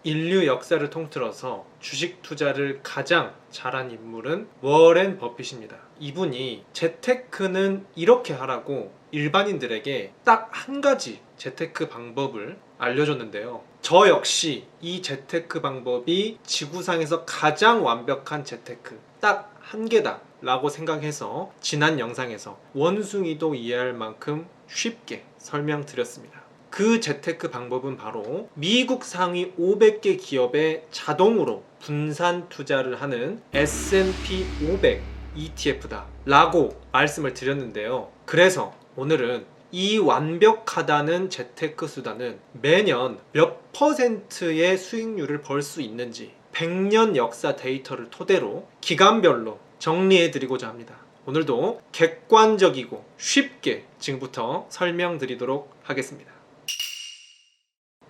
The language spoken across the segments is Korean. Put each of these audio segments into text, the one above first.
인류 역사를 통틀어서 주식 투자를 가장 잘한 인물은 워렌 버핏입니다. 이분이 재테크는 이렇게 하라고 일반인들에게 딱 한 가지 재테크 방법을 알려줬는데요. 저 역시 이 재테크 방법이 지구상에서 가장 완벽한 재테크 딱 한 개다 라고 생각해서 지난 영상에서 원숭이도 이해할 만큼 쉽게 설명드렸습니다. 그 재테크 방법은 바로 미국 상위 500개 기업에 자동으로 분산 투자를 하는 S&P 500 ETF다 라고 말씀을 드렸는데요. 그래서 오늘은 이 완벽하다는 재테크 수단은 매년 몇 퍼센트의 수익률을 벌 수 있는지 100년 역사 데이터를 토대로 기간별로 정리해드리고자 합니다. 오늘도 객관적이고 쉽게 지금부터 설명드리도록 하겠습니다.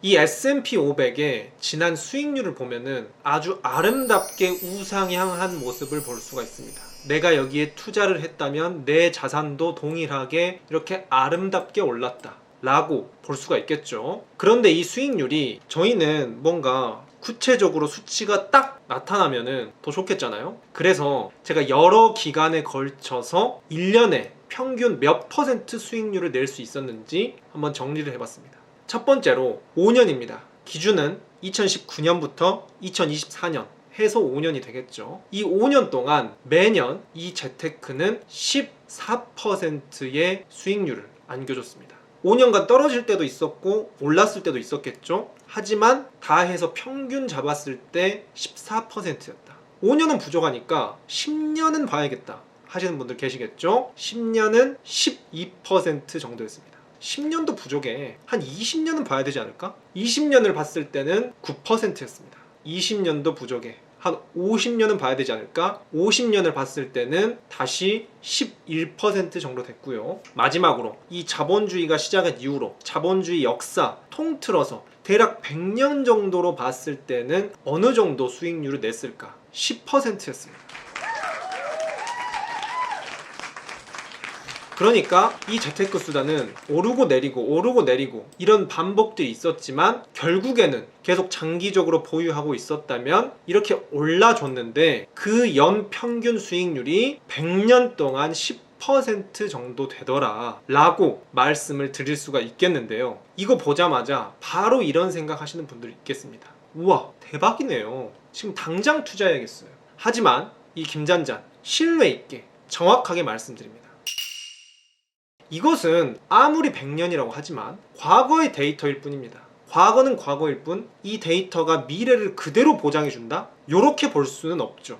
이 S&P 500의 지난 수익률을 보면은 아주 아름답게 우상향한 모습을 볼 수가 있습니다. 내가 여기에 투자를 했다면 내 자산도 동일하게 이렇게 아름답게 올랐다 라고 볼 수가 있겠죠. 그런데 이 수익률이 저희는 뭔가 구체적으로 수치가 딱 나타나면은 더 좋겠잖아요. 그래서 제가 여러 기간에 걸쳐서 1년에 평균 몇 퍼센트 수익률을 낼 수 있었는지 한번 정리를 해봤습니다. 첫 번째로 5년입니다. 기준은 2019년부터 2024년 해서 5년이 되겠죠. 이 5년 동안 매년 이 재테크는 14%의 수익률을 안겨줬습니다. 5년간 떨어질 때도 있었고 올랐을 때도 있었겠죠. 하지만 다 해서 평균 잡았을 때 14%였다. 5년은 부족하니까 10년은 봐야겠다 하시는 분들 계시겠죠. 10년은 12% 정도였습니다. 10년도 부족해. 한 20년은 봐야 되지 않을까? 20년을 봤을 때는 9%였습니다. 20년도 부족해. 한 50년은 봐야 되지 않을까? 50년을 봤을 때는 다시 11% 정도 됐고요. 마지막으로 이 자본주의가 시작한 이후로 자본주의 역사 통틀어서 대략 100년 정도로 봤을 때는 어느 정도 수익률을 냈을까? 10%였습니다. 그러니까 이 재테크 수단은 오르고 내리고 이런 반복들이 있었지만 결국에는 계속 장기적으로 보유하고 있었다면 이렇게 올라줬는데 그 연 평균 수익률이 100년 동안 10% 정도 되더라 라고 말씀을 드릴 수가 있겠는데요. 이거 보자마자 바로 이런 생각 하시는 분들이 있겠습니다. 우와, 대박이네요. 지금 당장 투자해야겠어요. 하지만 이 김잔잔 신뢰 있게 정확하게 말씀드립니다. 이것은 아무리 100년이라고 하지만 과거의 데이터일 뿐입니다. 과거는 과거일 뿐 이 데이터가 미래를 그대로 보장해준다? 이렇게 볼 수는 없죠.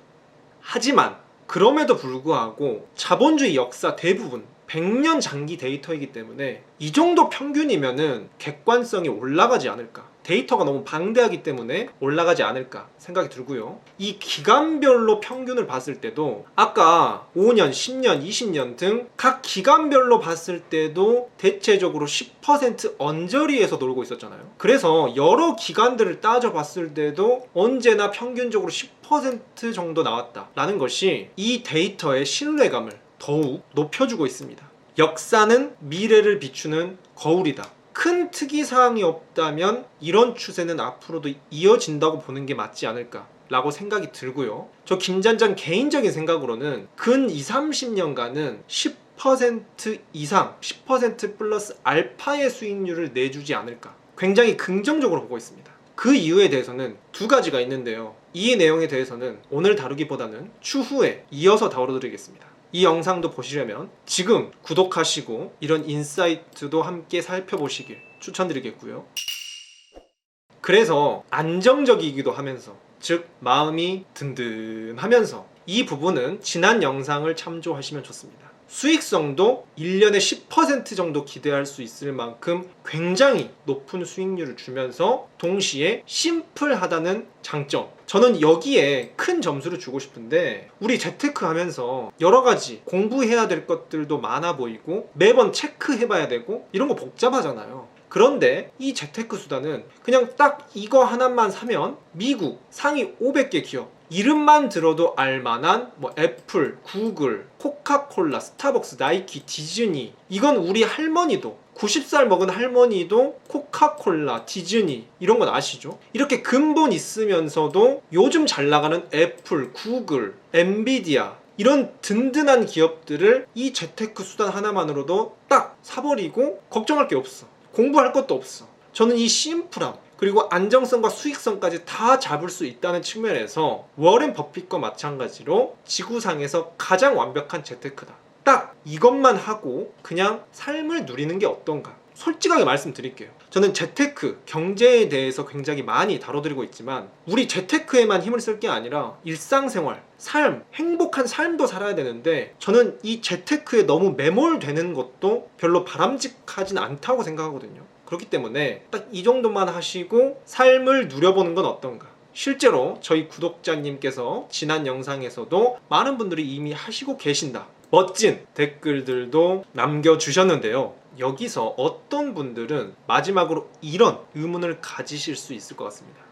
하지만 그럼에도 불구하고 자본주의 역사 대부분 100년 장기 데이터이기 때문에 이 정도 평균이면은 객관성이 올라가지 않을까. 데이터가 너무 방대하기 때문에 올라가지 않을까 생각이 들고요. 이 기간별로 평균을 봤을 때도 아까 5년, 10년, 20년 등 각 기간별로 봤을 때도 대체적으로 10% 언저리에서 놀고 있었잖아요. 그래서 여러 기간들을 따져봤을 때도 언제나 평균적으로 10% 정도 나왔다라는 것이 이 데이터의 신뢰감을 더욱 높여주고 있습니다. 역사는 미래를 비추는 거울이다. 큰 특이사항이 없다면 이런 추세는 앞으로도 이어진다고 보는 게 맞지 않을까 라고 생각이 들고요. 저 김잔잔 개인적인 생각으로는 근 20, 30년간은 10% 이상 10% 플러스 알파의 수익률을 내주지 않을까 굉장히 긍정적으로 보고 있습니다. 그 이유에 대해서는 두 가지가 있는데요. 이 내용에 대해서는 오늘 다루기보다는 추후에 이어서 다뤄드리겠습니다. 이 영상도 보시려면 지금 구독하시고 이런 인사이트도 함께 살펴보시길 추천드리겠고요. 그래서 안정적이기도 하면서 즉 마음이 든든하면서 이 부분은 지난 영상을 참조하시면 좋습니다. 수익성도 1년에 10% 정도 기대할 수 있을 만큼 굉장히 높은 수익률을 주면서 동시에 심플하다는 장점, 저는 여기에 큰 점수를 주고 싶은데 우리 재테크 하면서 여러 가지 공부해야 될 것들도 많아 보이고 매번 체크해봐야 되고 이런 거 복잡하잖아요. 그런데 이 재테크 수단은 그냥 딱 이거 하나만 사면 미국 상위 500개 기업 이름만 들어도 알만한 뭐 애플, 구글, 코카콜라, 스타벅스, 나이키, 디즈니 이건 우리 할머니도 90살 먹은 할머니도 코카콜라, 디즈니 이런 건 아시죠? 이렇게 근본 있으면서도 요즘 잘 나가는 애플, 구글, 엔비디아 이런 든든한 기업들을 이 재테크 수단 하나만으로도 딱 사버리고 걱정할 게 없어. 공부할 것도 없어. 저는 이 심플함 그리고 안정성과 수익성까지 다 잡을 수 있다는 측면에서 워렌 버핏과 마찬가지로 지구상에서 가장 완벽한 재테크다. 딱 이것만 하고 그냥 삶을 누리는 게 어떤가. 솔직하게 말씀드릴게요. 저는 재테크, 경제에 대해서 굉장히 많이 다뤄드리고 있지만 우리 재테크에만 힘을 쓸 게 아니라 일상생활, 삶, 행복한 삶도 살아야 되는데 저는 이 재테크에 너무 매몰되는 것도 별로 바람직하진 않다고 생각하거든요. 그렇기 때문에 딱 이 정도만 하시고 삶을 누려보는 건 어떤가. 실제로 저희 구독자님께서 지난 영상에서도 많은 분들이 이미 하시고 계신다. 멋진 댓글들도 남겨주셨는데요. 여기서 어떤 분들은 마지막으로 이런 의문을 가지실 수 있을 것 같습니다.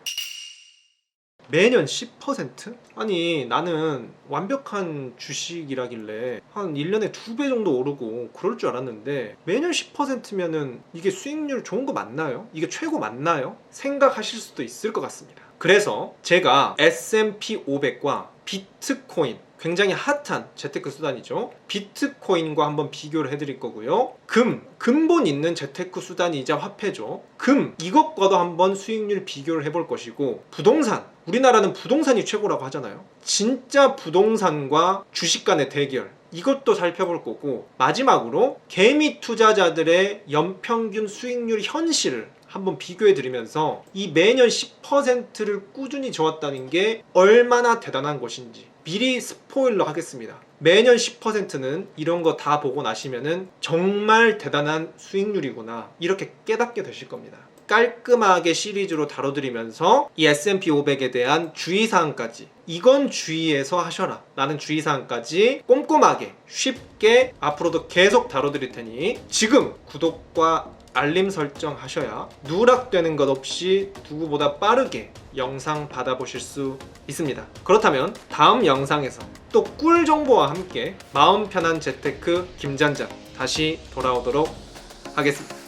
매년 10%? 아니 나는 완벽한 주식이라길래 한 1년에 2배 정도 오르고 그럴 줄 알았는데 매년 10%면은 이게 수익률 좋은 거 맞나요? 이게 최고 맞나요? 생각하실 수도 있을 것 같습니다. 그래서 제가 S&P 500과 비트코인 굉장히 핫한 재테크 수단이죠. 비트코인과 한번 비교를 해드릴 거고요. 근본 있는 재테크 수단이자 화폐죠. 이것과도 한번 수익률 비교를 해볼 것이고 부동산, 우리나라는 부동산이 최고라고 하잖아요. 진짜 부동산과 주식 간의 대결 이것도 살펴볼 거고 마지막으로 개미 투자자들의 연평균 수익률 현실을 한번 비교해 드리면서 이 매년 10%를 꾸준히 좋았다는 게 얼마나 대단한 것인지 미리 스포일러 하겠습니다. 매년 10%는 이런 거 다 보고 나시면은 정말 대단한 수익률이구나 이렇게 깨닫게 되실 겁니다. 깔끔하게 시리즈로 다뤄드리면서 이 S&P 500에 대한 주의사항까지 이건 주의해서 하셔라 라는 주의사항까지 꼼꼼하게 쉽게 앞으로도 계속 다뤄드릴 테니 지금 구독과 알림 설정 하셔야 누락되는 것 없이 누구보다 빠르게 영상 받아보실 수 있습니다. 그렇다면 다음 영상에서 또 꿀 정보와 함께 마음 편한 재테크 김잔장 다시 돌아오도록 하겠습니다.